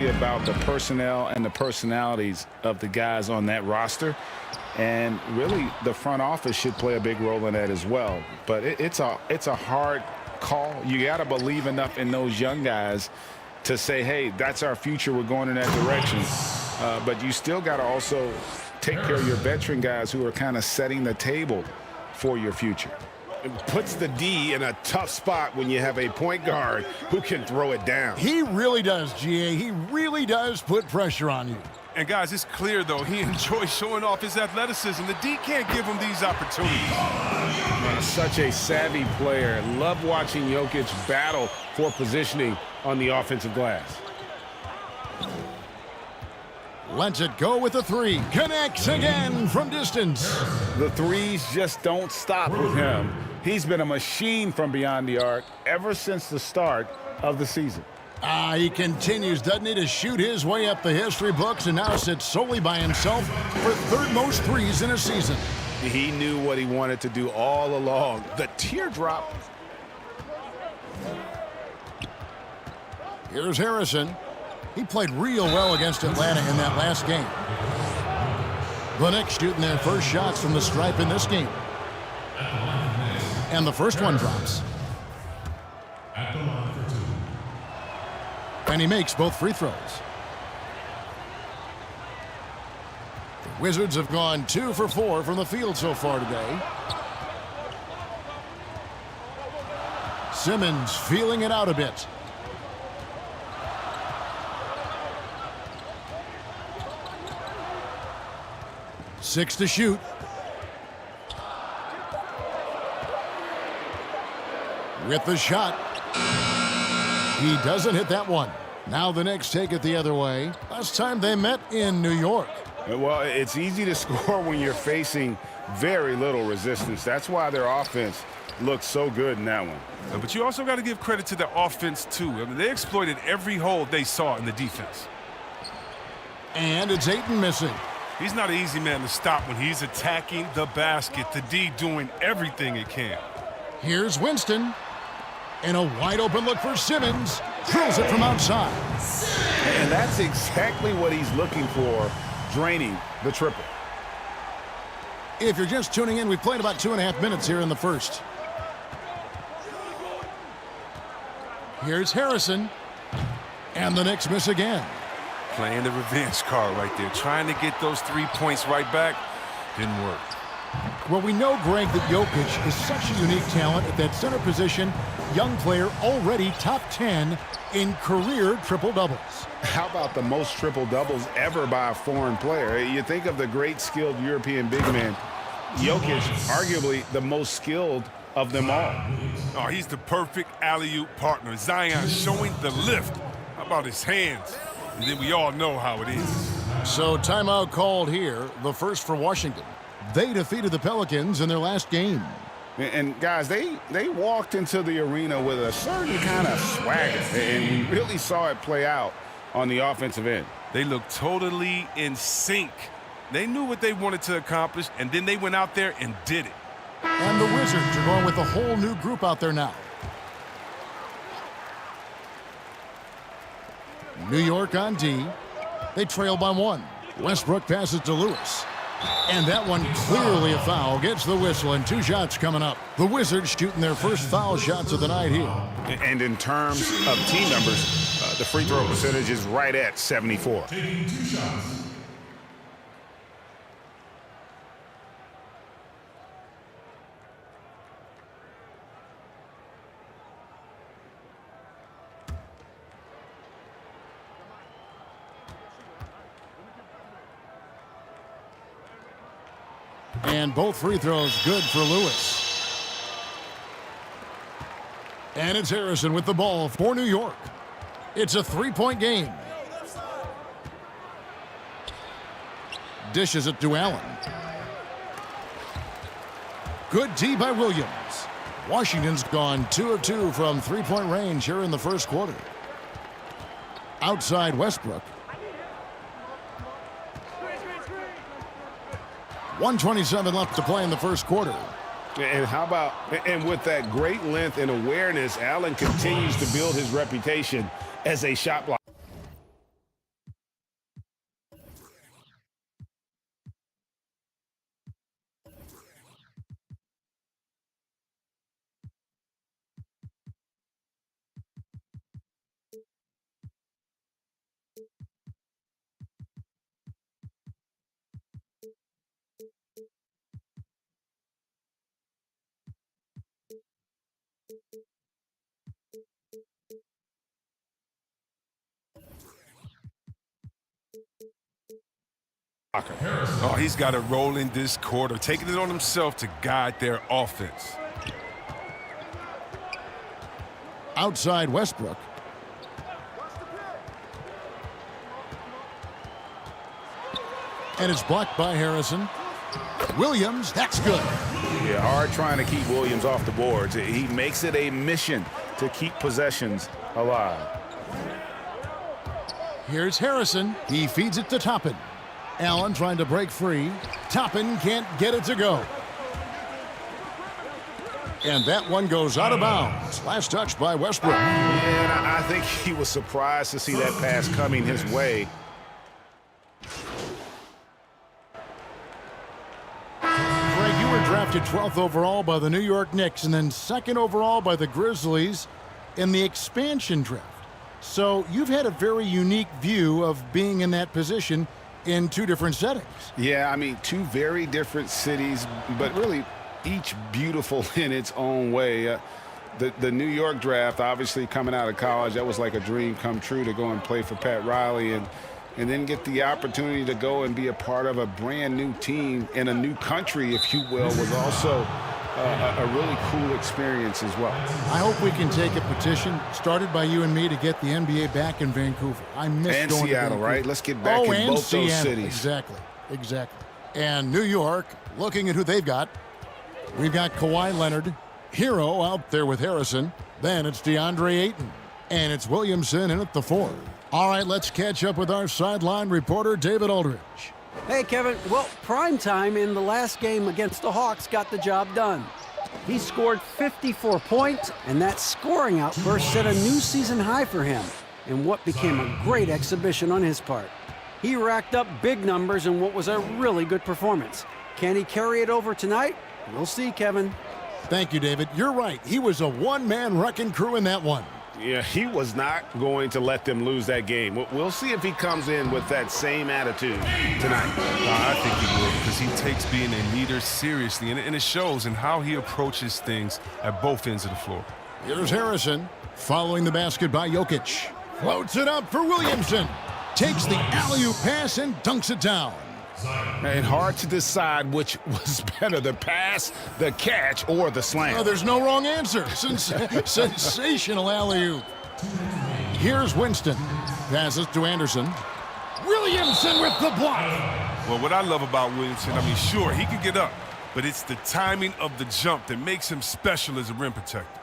about the personnel and the personalities of the guys on that roster. And really, the front office should play a big role in that as well. But it's a hard call. You got to believe enough in those young guys to say, hey, that's our future. We're going in that direction. But you still got to also take care of your veteran guys who are kind of setting the table for your future. It puts the D in a tough spot when you have a point guard who can throw it down. He really does, GA. He really does put pressure on you. And, guys, it's clear, though, he enjoys showing off his athleticism. The D can't give him these opportunities. Such a savvy player. Love watching Jokic battle for positioning on the offensive glass. Lets it go with a three. Connects again from distance. The threes just don't stop with him. He's been a machine from beyond the arc ever since the start of the season. He continues, doesn't he, to shoot his way up the history books and now sits solely by himself for third most threes in a season. He knew what he wanted to do all along. The teardrop. Here's Harrison. He played real well against Atlanta in that last game. The Knicks shooting their first shots from the stripe in this game. And the first one drops. And he makes both free throws. The Wizards have gone 2 for 4 from the field so far today. Simmons feeling it out a bit. Six to shoot. With the shot. He doesn't hit that one. Now the Knicks take it the other way. Last time they met in New York. Well, it's easy to score when you're facing very little resistance. That's why their offense looks so good in that one. But you also got to give credit to the offense, too. I mean, they exploited every hole they saw in the defense. And it's Ayton missing. He's not an easy man to stop when he's attacking the basket. The D doing everything it can. Here's Winston. And a wide open look for Simmons. Drills it from outside. And that's exactly what he's looking for, draining the triple. If you're just tuning in, we've played about 2.5 minutes here in the first. Here's Harrison. And the Knicks miss again. Playing the revenge card right there. Trying to get those 3 points right back. Didn't work. Well, we know, Greg, that Jokic is such a unique talent at that center position. Young player already top 10 in career triple-doubles. How about the most triple-doubles ever by a foreign player? You think of the great skilled European big man. Jokic, arguably the most skilled of them all. Oh, he's the perfect alley-oop partner. Zion showing the lift. How about his hands? And then we all know how it is. So timeout called here, the first for Washington. They defeated the Pelicans in their last game. And guys, they walked into the arena with a certain kind of swagger, and we really saw it play out on the offensive end. They looked totally in sync. They knew what they wanted to accomplish, and then they went out there and did it. And the Wizards are going with a whole new group out there now. New York on D. They trail by 1. Westbrook passes to Lewis. And that one clearly a foul. Gets the whistle, and 2 shots coming up. The Wizards shooting their first foul shots of the night here. And in terms of team numbers, the free throw percentage is right at 74. Taking 2 shots. And both free throws good for Lewis. And it's Harrison with the ball for New York. It's a 3-point game. Dishes it to Allen. Good D by Williams. Washington's gone 2 of 2 from 3-point range here in the first quarter. Outside Westbrook. 1:27 left to play in the first quarter. And how about, and with that great length and awareness, Allen continues to build his reputation as a shot blocker. Oh, he's got a role in this quarter, taking it on himself to guide their offense. Outside Westbrook. And it's blocked by Harrison. Williams, that's good. Yeah, hard trying to keep Williams off the boards. He makes it a mission to keep possessions alive. Here's Harrison. He feeds it to Toppin. Allen trying to break free. Toppin can't get it to go. And that one goes out of bounds. Last touch by Westbrook. And I think he was surprised to see that pass coming his way. Greg, you were drafted 12th overall by the New York Knicks and then 2nd overall by the Grizzlies in the expansion draft. So you've had a very unique view of being in that position in 2 different settings. Yeah, I mean, 2 very different cities, but really each beautiful in its own way. The New York draft, obviously coming out of college, that was like a dream come true to go and play for Pat Riley and then get the opportunity to go and be a part of a brand new team in a new country, if you will, was also a really cool experience as well. I hope we can take a petition started by you and me to get the NBA back in Vancouver. I miss and going Seattle, to Vancouver. right? Let's get back in both Seattle. those cities. Exactly. And New York, looking at who they've got. We've got Kawhi Leonard, Hero out there with Harrison. Then it's DeAndre Ayton. And it's Williamson in at the 4. All right, let's catch up with our sideline reporter, David Aldridge. Hey, Kevin. Well, prime time in the last game against the Hawks got the job done. He scored 54 points, and that scoring outburst set a new season high for him in what became a great exhibition on his part. He racked up big numbers in what was a really good performance. Can he carry it over tonight? We'll see, Kevin. Thank you, David. You're right. He was a one-man wrecking crew in that one. Yeah, he was not going to let them lose that game. We'll see if he comes in with that same attitude tonight. I think he will, because he takes being a leader seriously, and it shows in how he approaches things at both ends of the floor. Here's Harrison following the basket by Jokic. Floats it up for Williamson. Takes the alley-oop pass and dunks it down. And hard to decide which was better, the pass, the catch, or the slam. Oh, there's no wrong answer. Sensational alley-oop. Here's Winston. Passes to Anderson. Williamson with the block. Well, what I love about Williamson, I mean, sure, he can get up, but it's the timing of the jump that makes him special as a rim protector.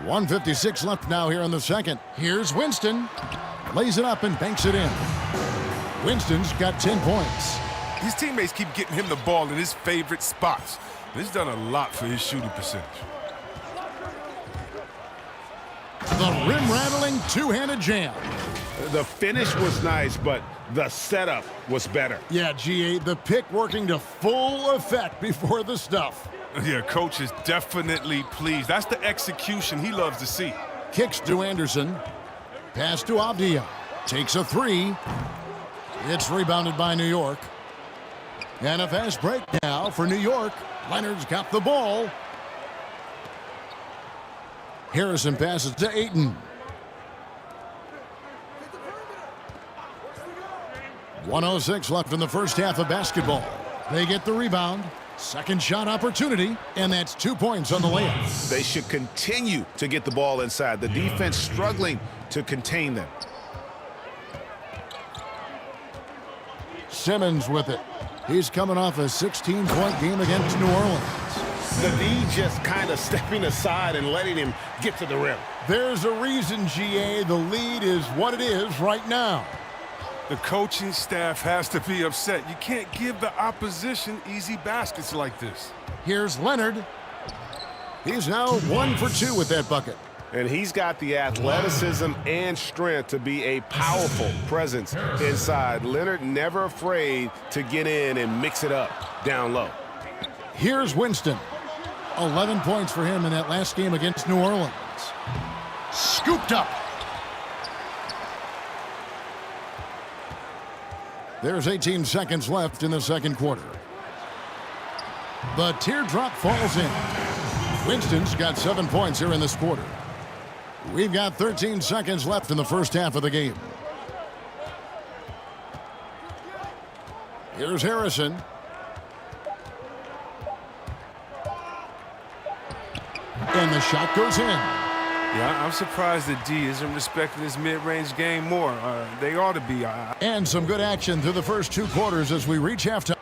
1:56 left now here in the second. Here's Winston. Lays it up and banks it in. Winston's got 10 points. His teammates keep getting him the ball in his favorite spots. This has done a lot for his shooting percentage. The rim-rattling two-handed jam. The finish was nice, but the setup was better. Yeah, GA, the pick working to full effect before the stuff. Yeah, coach is definitely pleased. That's the execution he loves to see. Kicks to Anderson. Pass to Avdia. Takes a 3. It's rebounded by New York. And a fast break now for New York. Leonard's got the ball. Harrison passes to Ayton. 1:06 left in the first half of basketball. They get the rebound. Second shot opportunity, and that's 2 points on the layup. They should continue to get the ball inside. The defense struggling to contain them. Simmons with it. He's coming off a 16-point game against New Orleans. The D just kind of stepping aside and letting him get to the rim. There's a reason, GA, the lead is what it is right now. The coaching staff has to be upset. You can't give the opposition easy baskets like this. Here's Leonard. He's now 1 for 2 with that bucket. And he's got the athleticism and strength to be a powerful presence inside. Leonard never afraid to get in and mix it up down low. Here's Winston. 11 points for him in that last game against New Orleans. Scooped up. There's 18 seconds left in the second quarter. The teardrop falls in. Winston's got 7 points here in this quarter. We've got 13 seconds left in the first half of the game. Here's Harrison. And the shot goes in. Yeah, I'm surprised that D isn't respecting this mid-range game more. They ought to be. And some good action through the first 2 quarters as we reach halftime.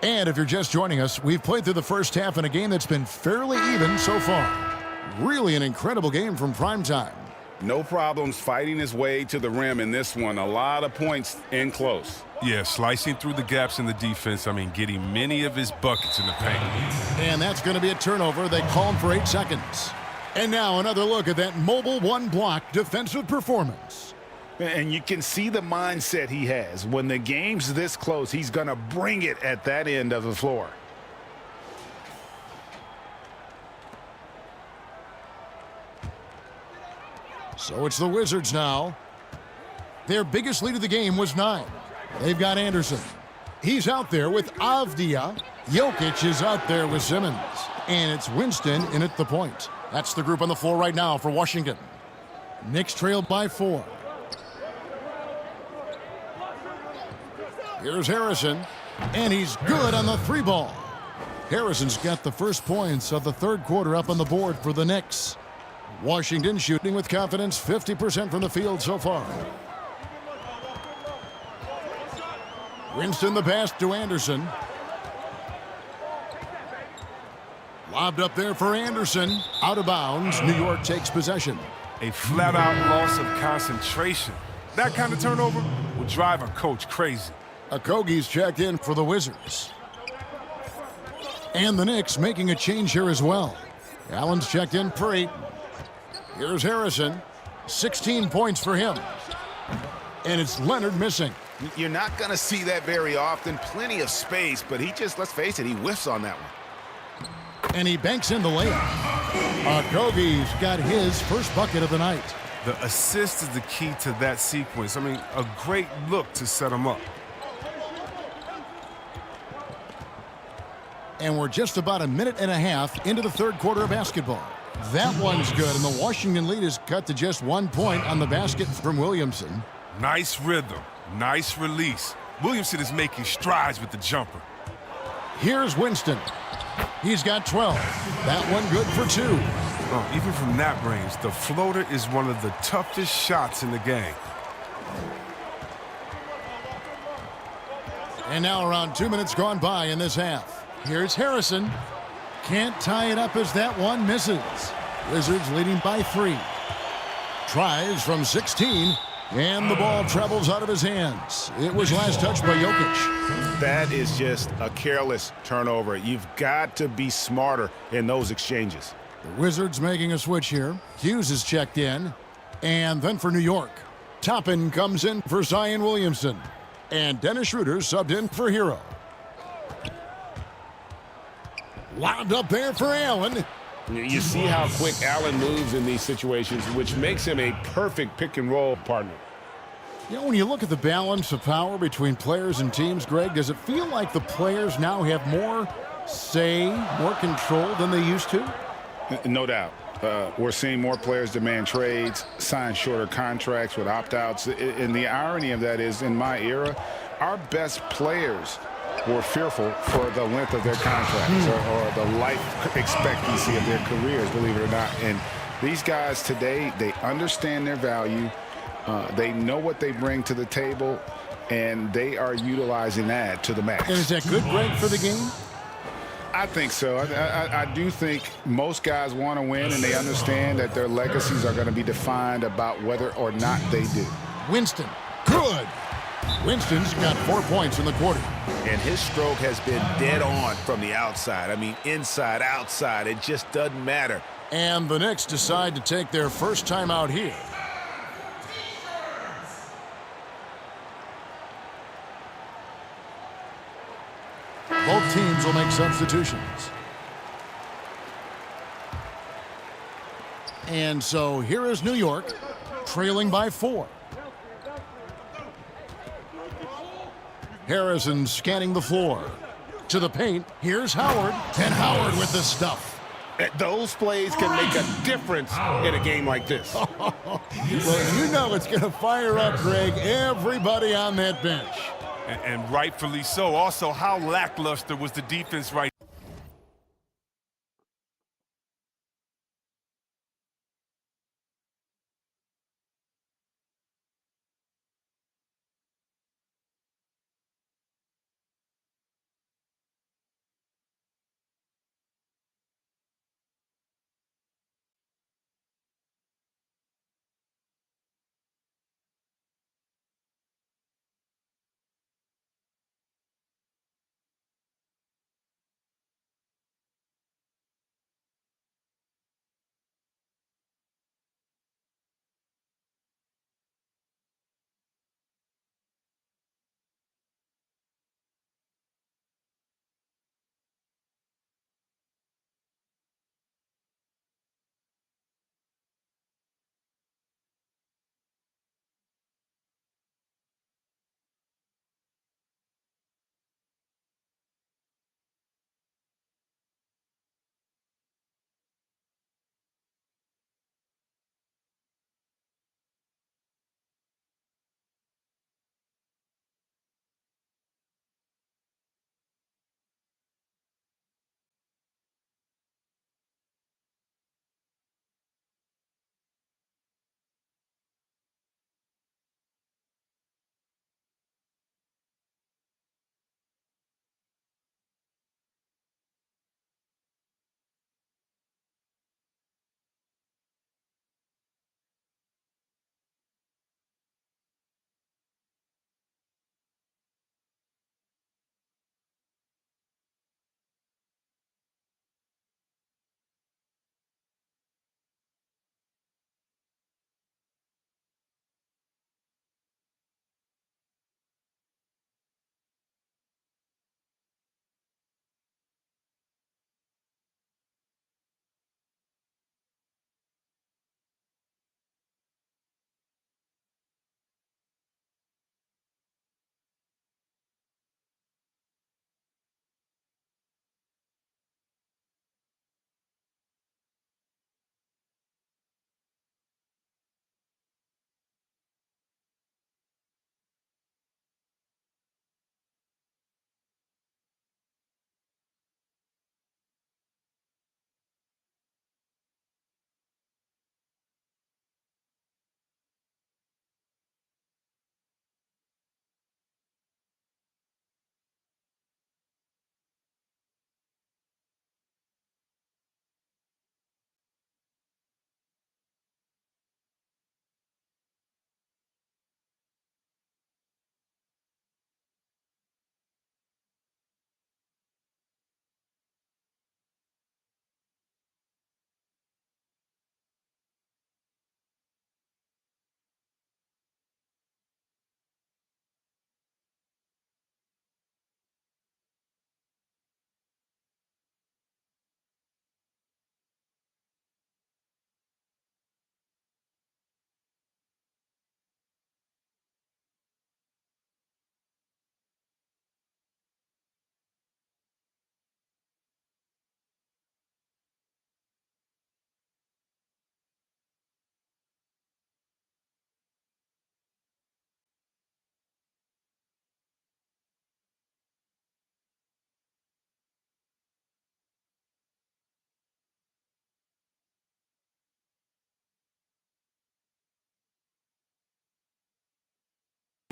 And if you're just joining us, we've played through the first half in a game that's been fairly even so far. Really an incredible game from primetime. No problems fighting his way to the rim in this one. A lot of points in close. Yeah, slicing through the gaps in the defense. I mean, getting many of his buckets in the paint. And that's going to be a turnover. They call him for 8 seconds. And now another look at that mobile one-block defensive performance. And you can see the mindset he has. When the game's this close, he's going to bring it at that end of the floor. So it's the Wizards now. Their biggest lead of the game was 9. They've got Anderson. He's out there with Avdia. Jokic is out there with Simmons. And it's Winston in at the point. That's the group on the floor right now for Washington. Knicks trailed by 4. Here's Harrison, and he's good on the 3-ball. Harrison's got the first points of the third quarter up on the board for the Knicks. Washington shooting with confidence, 50% from the field so far. Winston the pass to Anderson. Lobbed up there for Anderson. Out of bounds. New York takes possession. A flat-out loss of concentration. That kind of turnover will drive a coach crazy. Okogie's checked in for the Wizards. And the Knicks making a change here as well. Allen's checked in for 8. Here's Harrison. 16 points for him. And it's Leonard missing. You're not going to see that very often. Plenty of space, but he just, let's face it, he whiffs on that one. And he banks in the layup. Okogie's got his first bucket of the night. The assist is the key to that sequence. I mean, a great look to set him up. And we're just about a minute and a half into the third quarter of basketball. That one's good, and the Washington lead is cut to just 1 point on the basket from Williamson. Nice rhythm, nice release. Williamson is making strides with the jumper. Here's Winston. He's got 12. That one good for 2. Oh, even from that range, the floater is one of the toughest shots in the game. And now around 2 minutes gone by in this half. Here's Harrison. Can't tie it up as that one misses. Wizards leading by 3. Tries from 16, and the ball travels out of his hands. It was last touched by Jokic. That is just a careless turnover. You've got to be smarter in those exchanges. The Wizards making a switch here. Hughes is checked in. And then for New York, Toppin comes in for Zion Williamson. And Dennis Schroeder subbed in for Hero. Lobbed up there for Allen. You see how quick Allen moves in these situations, which makes him a perfect pick-and-roll partner. You know, when you look at the balance of power between players and teams, Greg, does it feel like the players now have more say, more control than they used to? No doubt. We're seeing more players demand trades, sign shorter contracts with opt-outs. And the irony of that is, in my era, our best players were fearful for the length of their contracts or the life expectancy of their careers, believe it or not. And these guys today, they understand their value. They know what they bring to the table, and they are utilizing that to the max. And is that good, Greg, for the game? I think so. I do think most guys want to win, and they understand that their legacies are going to be defined about whether or not they do. Winston, good. Winston's got 4 points in the quarter. And his stroke has been dead on from the outside. I mean, inside, outside, it just doesn't matter. And the Knicks decide to take their first time out here. Both teams will make substitutions. And so here is New York, trailing by 4. Harrison scanning the floor. To the paint, here's Howard. And Howard with the stuff. Those plays can make a difference in a game like this. Well, you know it's going to fire up, Greg, everybody on that bench. And rightfully so. Also, how lackluster was the defense right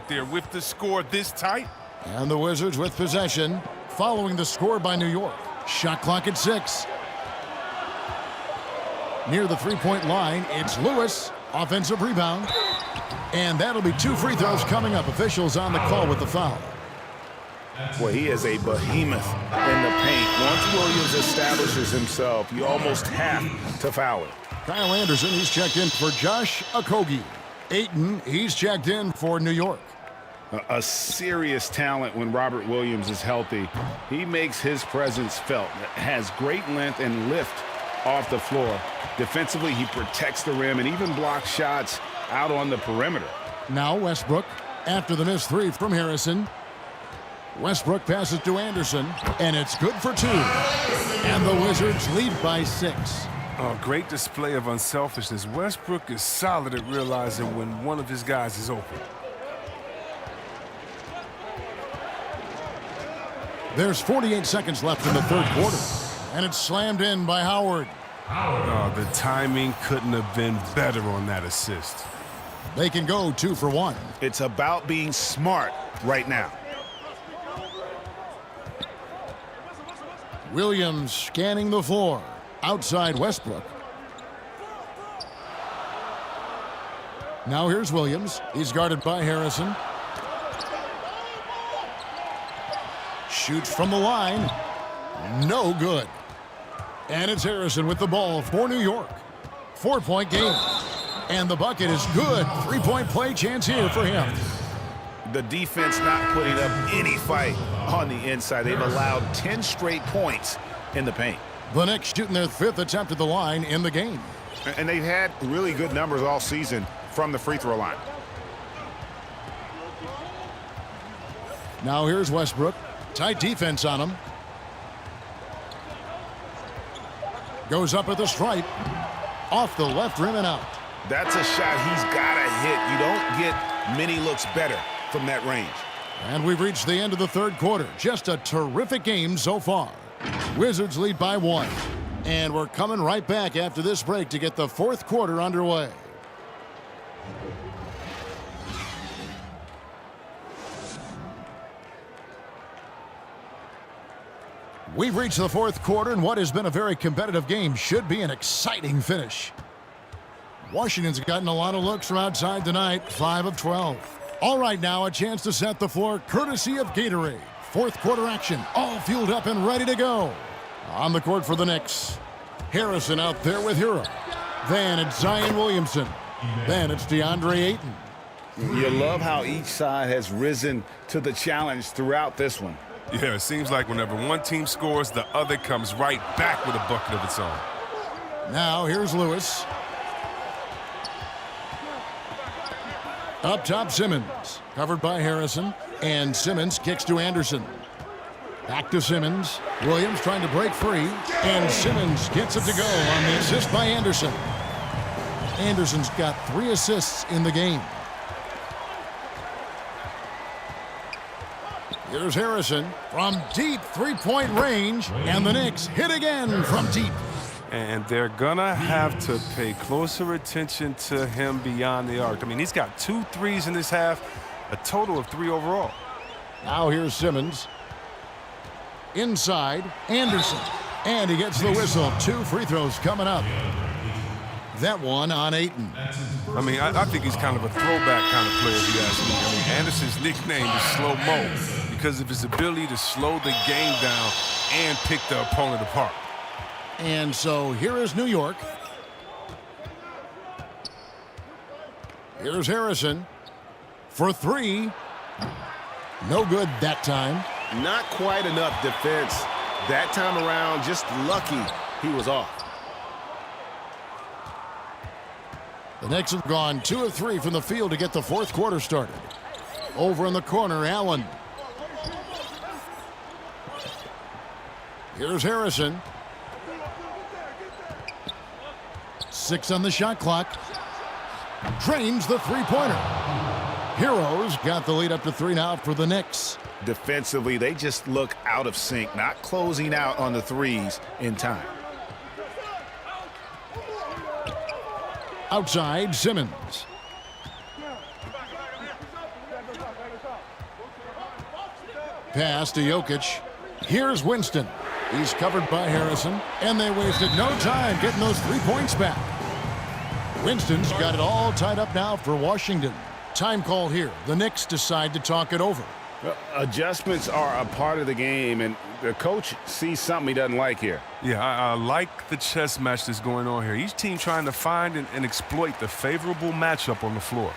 there with the score this tight? And the Wizards with possession, following the score by New York. Shot clock at 6. Near the three-point line, it's Lewis. Offensive rebound. And that'll be 2 free throws coming up. Officials on the call with the foul. Boy, he is a behemoth in the paint. Once Williams establishes himself, you almost have to foul it. Kyle Anderson, he's checked in for Josh Okogie. Ayton, he's checked in for New York. A serious talent when Robert Williams is healthy. He makes his presence felt. Has great length and lift off the floor. Defensively, he protects the rim and even blocks shots out on the perimeter. Now Westbrook, after the missed 3 from Harrison. Westbrook passes to Anderson, and it's good for 2. And the Wizards lead by 6. Oh, great display of unselfishness. Westbrook is solid at realizing when one of his guys is open. There's 48 seconds left in the third quarter, and it's slammed in by Howard. Oh, the timing couldn't have been better on that assist. They can go 2 for 1. It's about being smart right now. Williams scanning the floor. Outside Westbrook. Now here's Williams. He's guarded by Harrison. Shoots from the line. No good. And it's Harrison with the ball for New York. 4-point game. And the bucket is good. 3-point play chance here for him. The defense not putting up any fight on the inside. They've allowed 10 straight points in the paint. The Knicks shooting their 5th attempt at the line in the game. And they've had really good numbers all season from the free throw line. Now here's Westbrook. Tight defense on him. Goes up at the stripe. Off the left rim and out. That's a shot he's got to hit. You don't get many looks better from that range. And we've reached the end of the third quarter. Just a terrific game so far. Wizards lead by 1. And we're coming right back after this break to get the fourth quarter underway. We've reached the fourth quarter, and what has been a very competitive game should be an exciting finish. Washington's gotten a lot of looks from outside tonight, 5 of 12. All right, now a chance to set the floor courtesy of Gatorade. Fourth quarter action, all fueled up and ready to go. On the court for the Knicks. Harrison out there with Hero. Then it's Zion Williamson. Then it's DeAndre Ayton. You love how each side has risen to the challenge throughout this one. Yeah, it seems like whenever one team scores, the other comes right back with a bucket of its own. Now here's Lewis. Up top, Simmons. Covered by Harrison. And Simmons kicks to Anderson. Back to Simmons. Williams trying to break free. And Simmons gets it to go on the assist by Anderson. Anderson's got 3 assists in the game. Here's Harrison from deep 3-point range. And the Knicks hit again from deep. And they're going to have to pay closer attention to him beyond the arc. I mean, he's got 2 threes in this half, a total of 3 overall. Now here's Simmons. Inside, Anderson. And he gets the whistle. 2 free throws coming up. That one on Ayton. I mean, I think he's kind of a throwback kind of player, if you ask me. I mean, Anderson's nickname is Slow Mo because of his ability to slow the game down and pick the opponent apart. And so here is New York. Here's Harrison for 3. No good that time. Not quite enough defense. That time around, just lucky he was off. The Knicks have gone 2 of 3 from the field to get the fourth quarter started. Over in the corner, Allen. Here's Harrison. 6 on the shot clock. Drains the three-pointer. Heroes got the lead up to 3 now for the Knicks. Defensively, they just look out of sync, not closing out on the threes in time. Outside, Simmons. Pass to Jokic. Here's Winston. He's covered by Harrison, and they wasted no time getting those 3 points back. Winston's got it all tied up now for Washington. Time call here. The Knicks decide to talk it over. Well, adjustments are a part of the game, and the coach sees something he doesn't like here. Yeah, I like the chess match that's going on here. Each team trying to find and exploit the favorable matchup on the floor.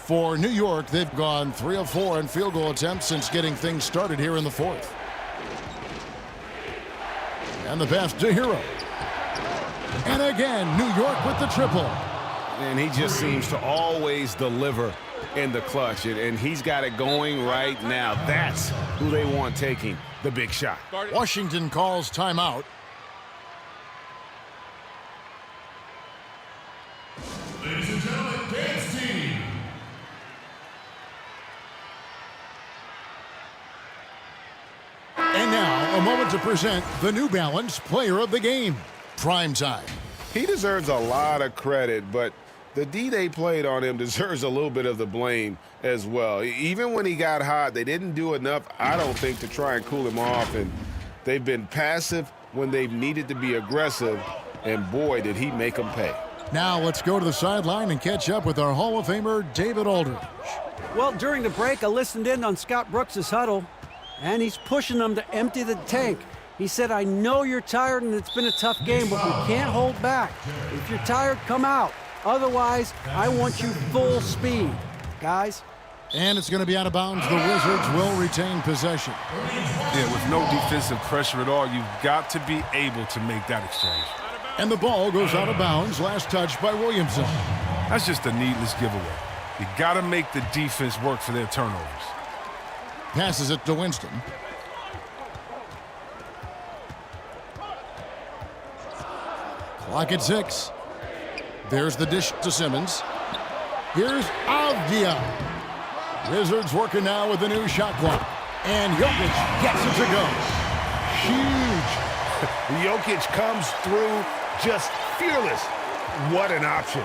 For New York, they've gone 3 of 4 in field goal attempts since getting things started here in the fourth. And the pass to Hero. And again, New York with the triple. And he just seems to always deliver in the clutch, and he's got it going right now. That's who they want taking the big shot. Washington calls timeout. Ladies and gentlemen, dance team. And now, a moment to present the New Balance Player of the Game. Prime time. He deserves a lot of credit, but the D they played on him deserves a little bit of the blame as well. Even when he got hot, they didn't do enough, I don't think, to try and cool him off. And they've been passive when they've needed to be aggressive, and boy, did he make them pay. Now let's go to the sideline and catch up with our Hall of Famer, David Aldridge. Well, during the break, I listened in on Scott Brooks' huddle, and he's pushing them to empty the tank. He said, I know you're tired and it's been a tough game, but we can't hold back. If you're tired, come out. Otherwise, I want you full speed. Guys? And it's going to be out of bounds. The Wizards will retain possession. Yeah, with no defensive pressure at all, you've got to be able to make that exchange. And the ball goes out of bounds. Last touch by Williamson. That's just a needless giveaway. You got to make the defense work for their turnovers. Passes it to Winston. Clock at 6. There's the dish to Simmons. Here's Avdia. Wizards working now with the new shot clock. And Jokic gets it to go. Huge. Jokic comes through just fearless. What an option.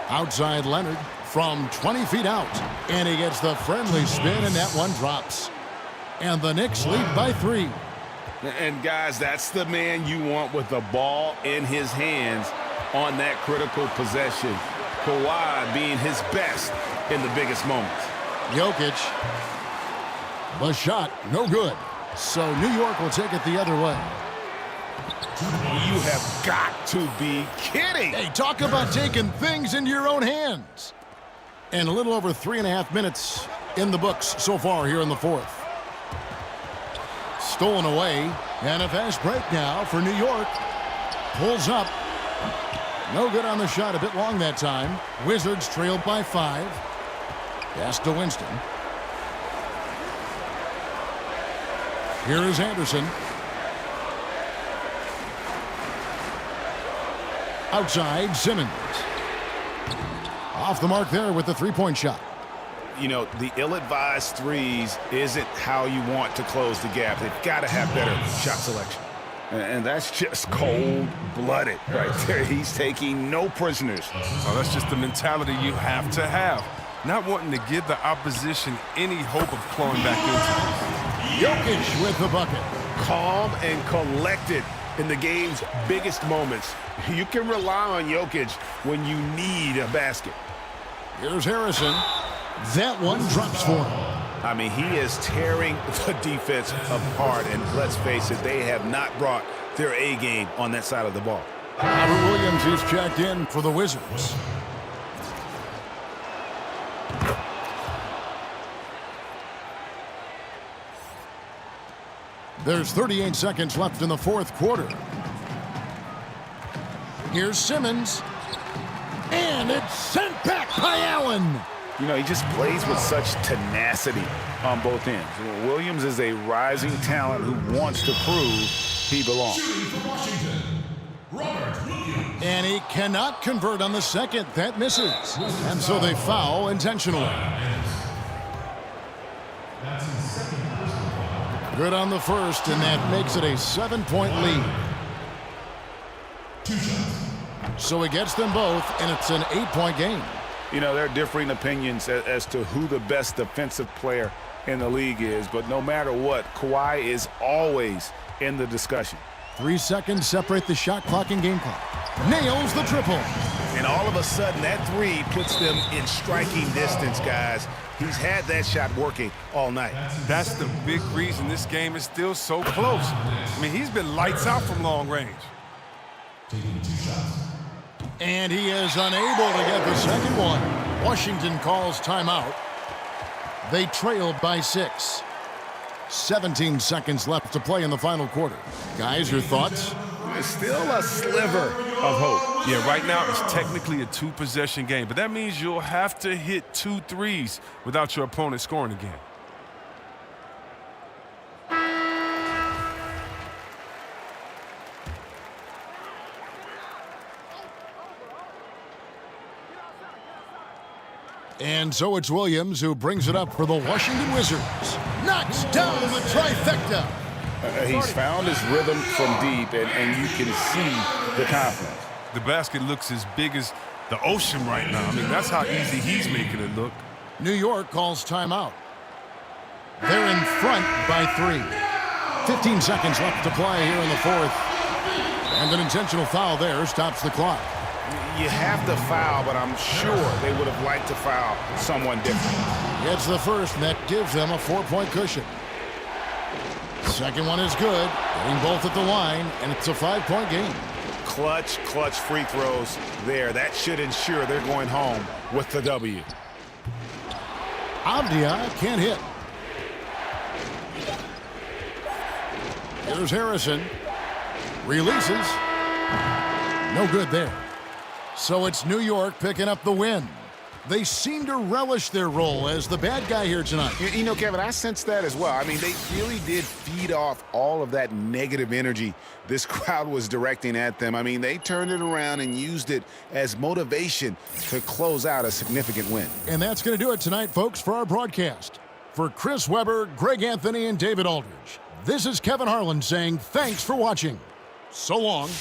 Outside Leonard from 20 feet out. And he gets the friendly spin, and that one drops. And the Knicks lead by 3. And, guys, that's the man you want with the ball in his hands on that critical possession. Kawhi being his best in the biggest moments. Jokic. The shot, no good. So New York will take it the other way. You have got to be kidding. Hey, talk about taking things into your own hands. And a little over 3.5 minutes in the books so far here in the fourth. Stolen away, and a fast break now for New York. Pulls up. No good on the shot, a bit long that time. Wizards trailed by 5. Pass to Winston. Here is Anderson. Outside, Simmons. Off the mark there with the three-point shot. You know, the ill-advised threes isn't how you want to close the gap. They've got to have better shot selection. And that's just cold-blooded right there. He's taking no prisoners. Oh, that's just the mentality you have to have. Not wanting to give the opposition any hope of clawing back into it. Jokic with the bucket. Calm and collected in the game's biggest moments. You can rely on Jokic when you need a basket. Here's Harrison. That one drops for him. I mean, he is tearing the defense apart, and let's face it, they have not brought their A game on that side of the ball. Robert Williams is checked in for the Wizards. There's 38 seconds left in the fourth quarter. Here's Simmons. And it's sent back by Allen. You know, he just plays with such tenacity on both ends. Williams is a rising talent who wants to prove he belongs. Shooting for Washington, Robert Williams. And he cannot convert on the second. That misses. And so they foul intentionally. That's his second personal foul. Good on the first, and that makes it a 7-point lead. 2 shots. So he gets them both, and it's an 8-point game. You know, there are differing opinions as to who the best defensive player in the league is, but no matter what, Kawhi is always in the discussion. 3 seconds separate the shot clock and game clock. Nails the triple. And all of a sudden, that three puts them in striking distance, guys. He's had that shot working all night. That's the big reason this game is still so close. I mean, he's been lights out from long range. Taking 2 shots. And he is unable to get the second one. Washington calls timeout. They trail by 6. 17 seconds left to play in the final quarter. Guys, your thoughts? There's still a sliver of hope. Yeah, right now it's technically a 2-possession game, but that means you'll have to hit 2 threes without your opponent scoring again. And so it's Williams who brings it up for the Washington Wizards. Knocks down the trifecta. He's found his rhythm from deep, and you can see the confidence. The basket looks as big as the ocean right now. I mean, that's how easy he's making it look. New York calls timeout. They're in front by 3. 15 seconds left to play here in the fourth. And an intentional foul there stops the clock. You have to foul, but I'm sure they would have liked to foul someone different. It's the first, and that gives them a 4-point cushion. Second one is good, getting both at the line, and it's a 5-point game. Clutch free throws there. That should ensure they're going home with the W. Abdia can't hit. Here's Harrison. Releases. No good there. So it's New York picking up the win. They seem to relish their role as the bad guy here tonight. You know, Kevin, I sense that as well. I mean, they really did feed off all of that negative energy this crowd was directing at them. I mean, they turned it around and used it as motivation to close out a significant win. And that's going to do it tonight, folks, for our broadcast. For Chris Webber, Greg Anthony, and David Aldridge, this is Kevin Harlan saying thanks for watching. So long.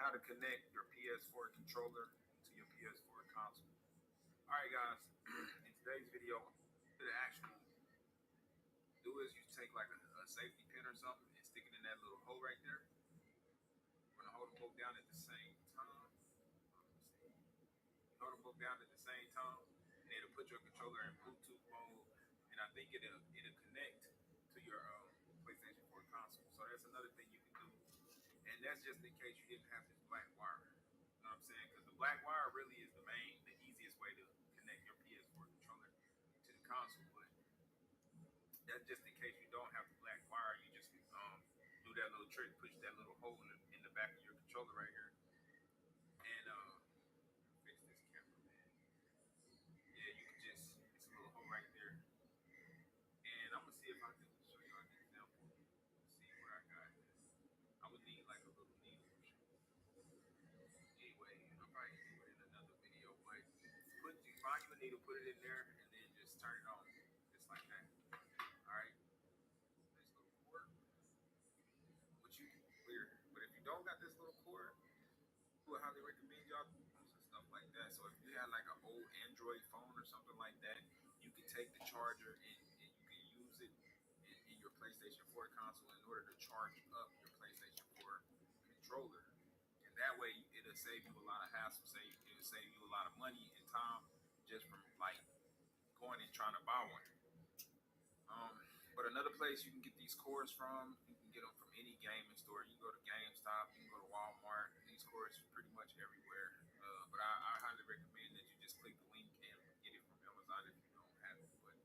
how to connect your PS4 controller to your PS4 console. All right, guys. In today's video, the actual do is you take like a safety pin or something and stick it in that little hole right there. We're gonna hold them both down at the same time. Hold them both down at the same time, and it'll put your controller in Bluetooth mode, and I think it'll connect to your PlayStation 4 console. So that's another thing you can do, and that's just in case you didn't have this black wire. You know what I'm saying? Because the black wire really is the easiest way to connect your PS4 controller to the console. But that's just in case you don't have the black wire, you just do that little trick, push that little hole in the back of your controller right here, and fix this camera, man. Yeah, you can just, it's a little hole right there. And I'm gonna see if I can show you an example. See where I got this. I would need like a little needle. Anyway, I'll probably do it in another video. But find you a needle, put it in there, and then just turn it on. Just like that. Alright? This little cord. Which you can clear. But if you don't got this little cord, I would highly recommend y'all use stuff like that. So if you had like an old Android phone or something like that, you can take the charger and you can use it in your PlayStation 4 console in order to charge up your PlayStation 4 controller. And that way it'll save you a lot of hassle. It'll save you a lot of money and time just from like going and trying to buy one. But another place you can get these cords from, you can get them from any gaming store. You can go to GameStop, you can go to Walmart. These cords are pretty much everywhere. But I highly recommend that you just click the link and get it from Amazon if you don't have it. But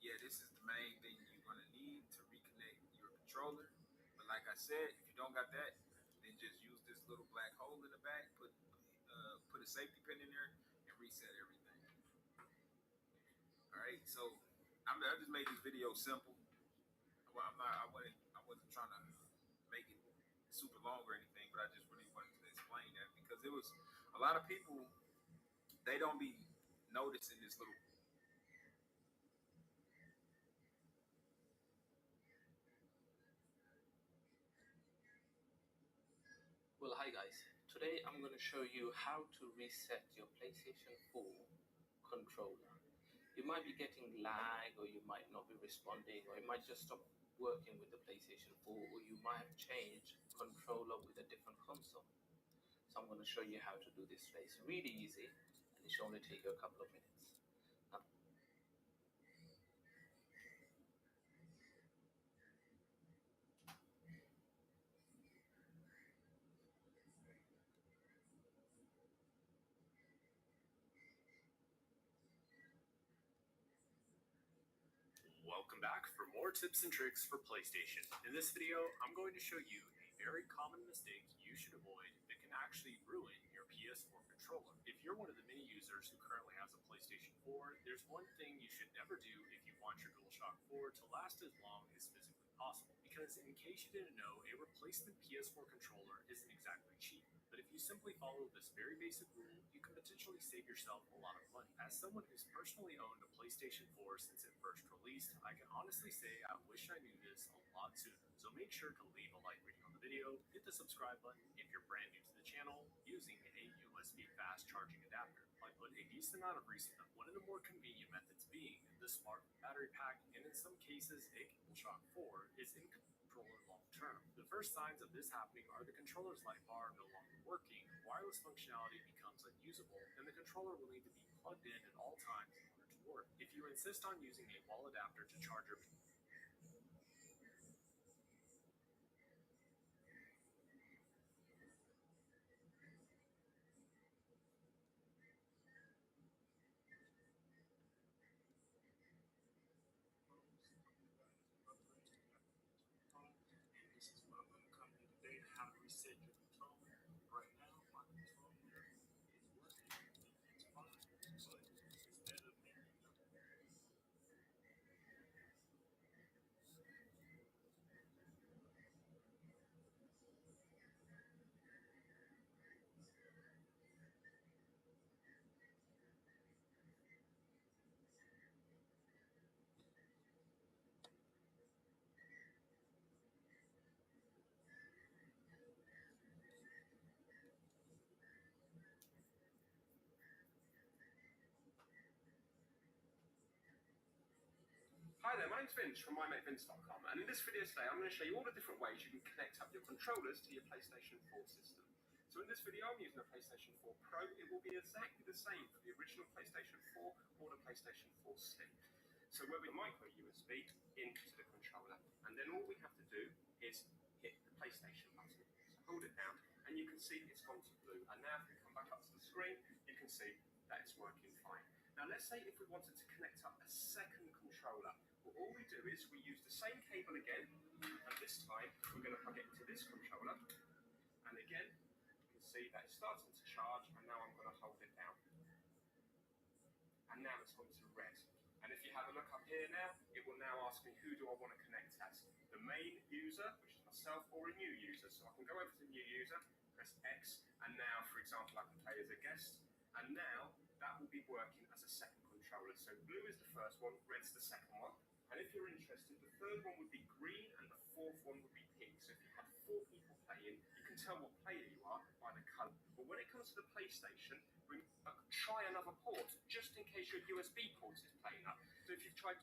yeah, this is the main thing you're gonna need to reconnect your controller. But like I said, if you don't got that, then just use this little black hole in the back, put a safety pin in there, and reset everything. All right, so I just made this video simple. I wasn't trying to make it super long or anything, but I just really wanted to explain that because it was a lot of people, they don't be noticing this little. Well, hi guys. Today I'm going to show you how to reset your PlayStation 4 controller. You might be getting lag, or you might not be responding, or it might just stop working with the PlayStation 4, or you might have changed controller with a different console. So I'm going to show you how to do this. It's really easy, and it should only take you a couple of minutes. Now, Welcome back for more tips and tricks for PlayStation. In this video, I'm going to show you a very common mistake you should avoid that can actually ruin your PS4 controller. If you're one of the many users who currently has a PlayStation 4, there's one thing you should never do if you want your DualShock 4 to last as long as physically possible. Because in case you didn't know, a replacement PS4 controller isn't exactly cheap. But if you simply follow this very basic rule, you can potentially save yourself a lot of money. As someone who's personally owned a PlayStation 4 since it first released, I can honestly say I wish I knew this a lot sooner. So make sure to leave a like rating on the video, hit the subscribe button if you're brand new to the channel, using a USB fast charging adapter. I put a decent amount of research on one of the more convenient methods being the smart battery pack, and in some cases a DualShock 4 is in controller long term. The first signs of this happening are the controller's light bar no longer working, wireless functionality becomes unusable, and the controller will need to be plugged in at all times in order to work. If you insist on using a wall adapter to charge your and this is what I'm going to come here today to how to reset your controller. Right now, my controller is working. It's fine, but instead of me, there, my name's Vince from mymatevince.com, and in this video today I'm going to show you all the different ways you can connect up your controllers to your PlayStation 4 system. So in this video I'm using a PlayStation 4 Pro. It will be exactly the same for the original PlayStation 4 or the PlayStation 4 Slim. So where we micro USB into the controller, and then all we have to do is hit the PlayStation button. So hold it down, and you can see it's gone to blue. And now if we come back up to the screen, you can see that it's working fine. Now let's say if we wanted to connect up a second controller, well, all we do is we use the same cable again, and this time we're going to plug it into this controller, and again you can see that it's starting to charge, and now I'm going to hold it down, and now it's gone to red. And if you have a look up here now, it will now ask me who do I want to connect as, the main user, which is myself, or a new user. So I can go over to new user, press X, and now for example I can play as a guest, and now that will be working as a second controller. So blue is the first one, red's the second one. And if you're interested, the third one would be green and the fourth one would be pink. So if you have 4 people playing, you can tell what player you are by the colour. But when it comes to the PlayStation, try another port, just in case your USB port is playing up. So if you've tried...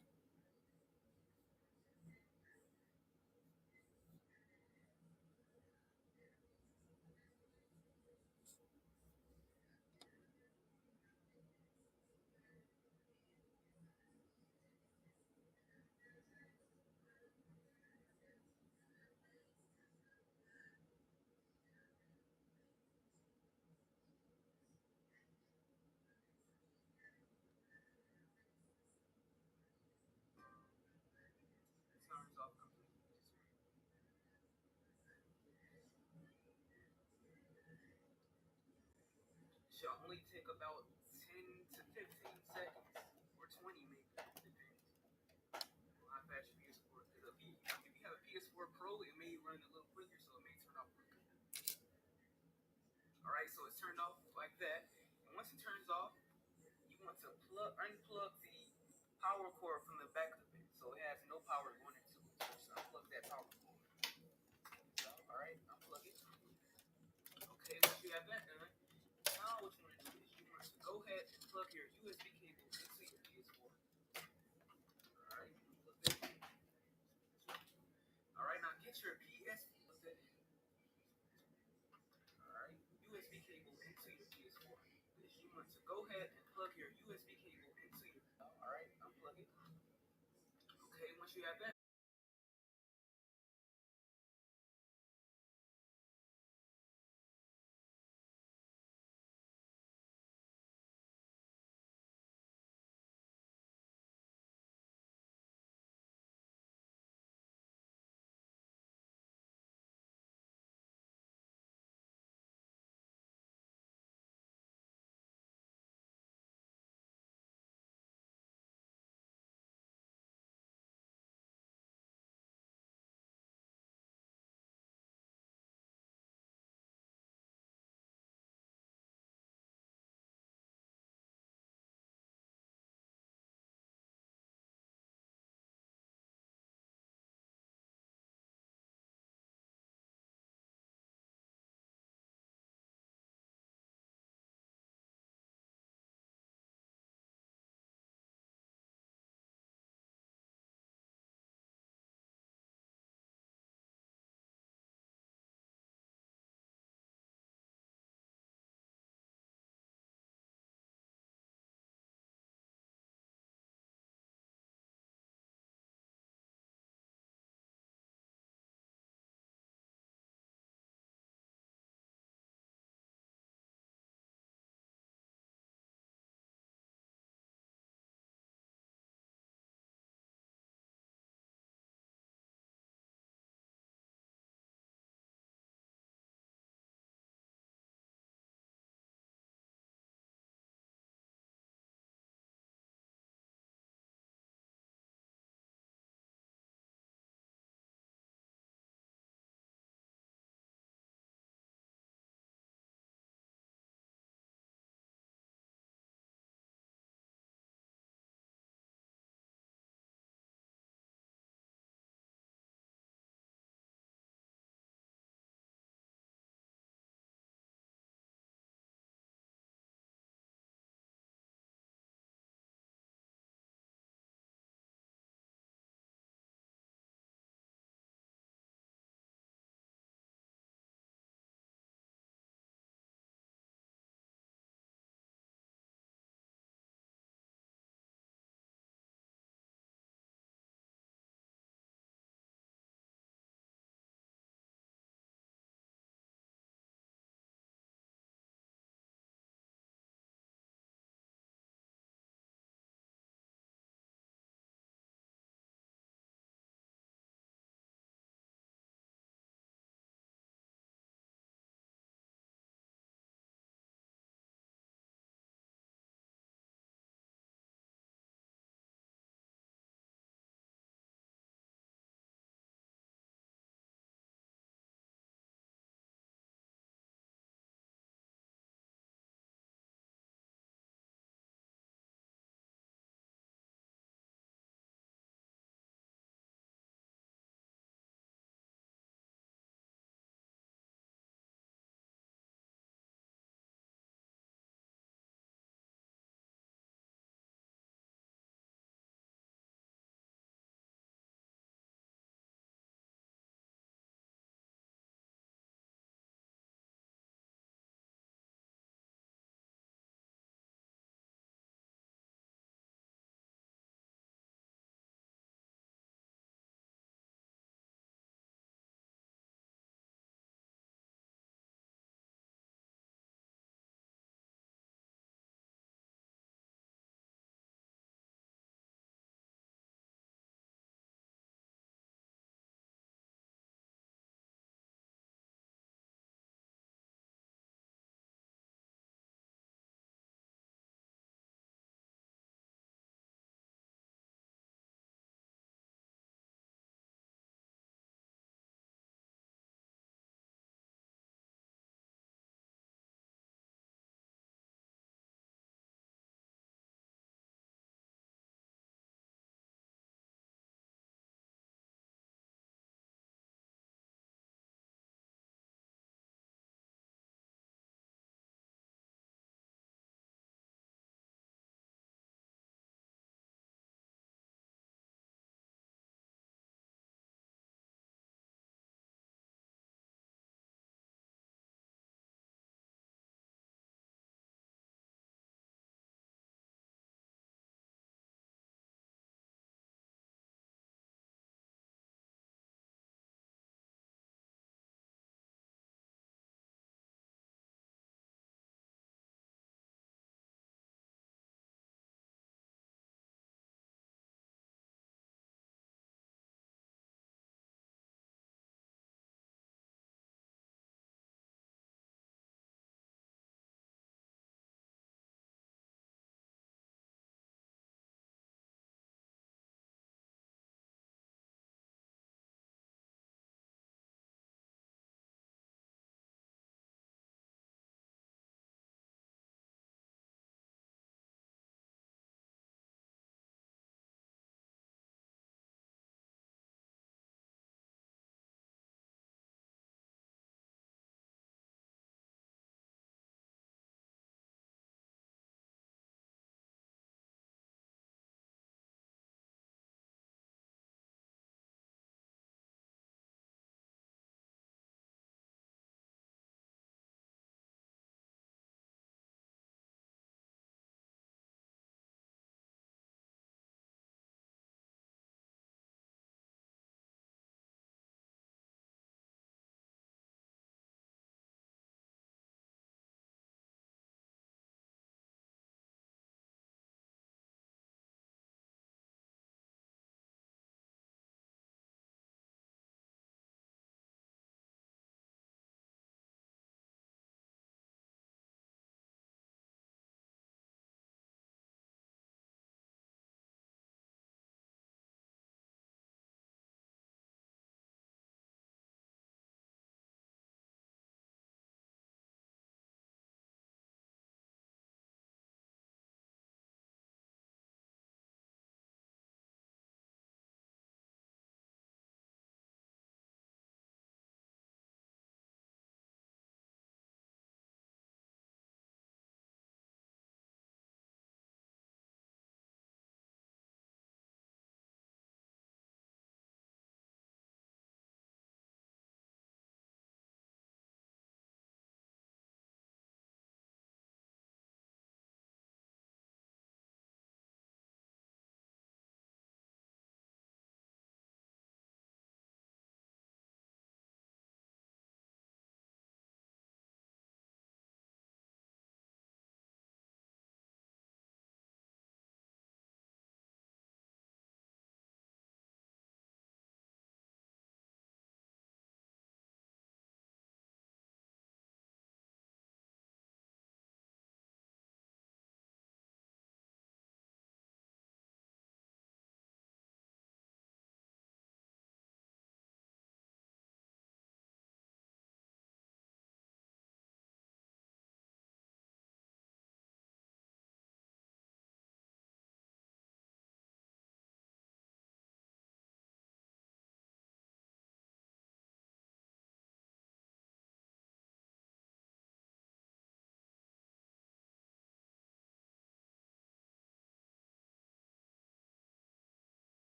Turns off completely. Should only take about 10 to 15 seconds, or 20 maybe, depends on how fast your PS4 is. Because if you have a PS4 Pro, it may run a little quicker, so it may turn off quicker. Alright, so it's turned off like that. And once it turns off, you want to unplug the power cord from the back of it. So it has no power going into it. So just unplug that power cord. Alright, unplug it. Okay, once you have that done, now what you want to do is you want to go ahead and plug your USB cable into your PS4. Alright, plug that in. Alright, now get your PS4. Alright, USB cable into your PS4. You want to go ahead and plug your USB cable into your... Alright, unplug it. Okay, once you have that